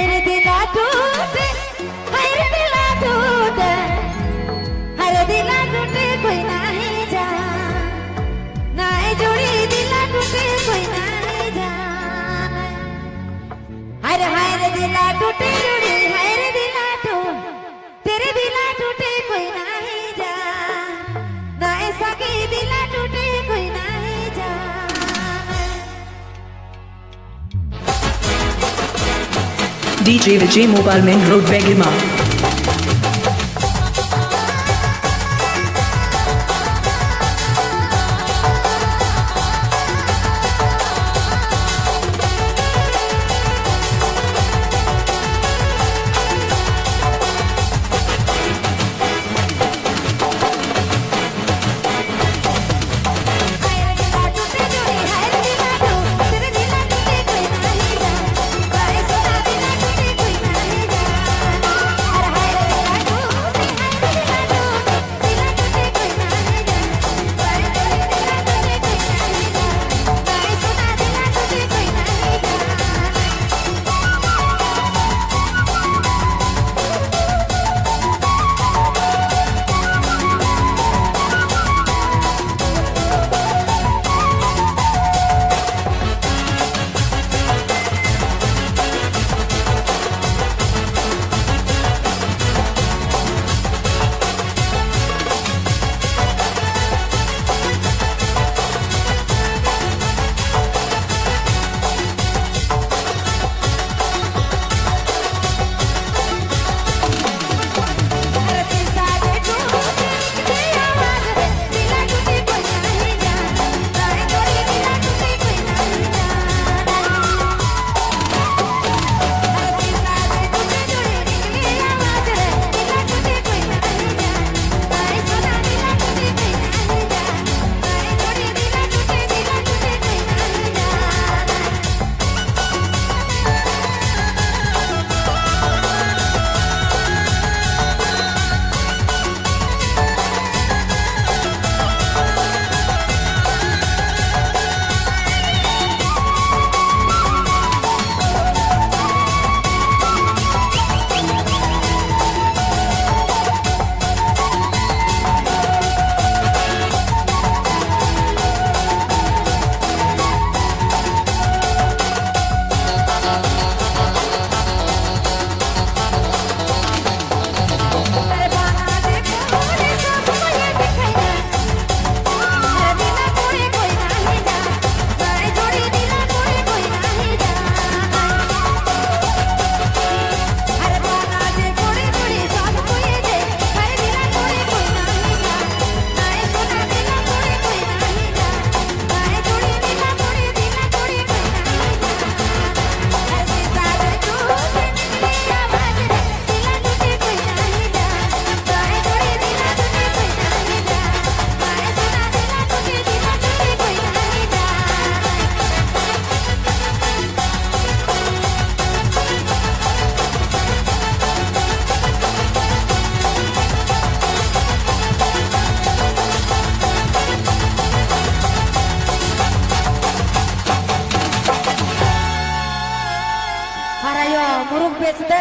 हर दिला टूटे हर दिला टूटे कोई नहीं जा नाए जोड़ी दिला टूटे कोई नहीं जा हर दिला टूटे जोड़ी हर दिला टूटे तेरे दिला टूटे कोई नहीं जा नाए सगे दिला टूटे कोई नहीं जा DJ Vijay Mobile Main Road Begima.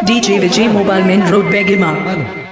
DJ Vijay Mobile Main Road Begima.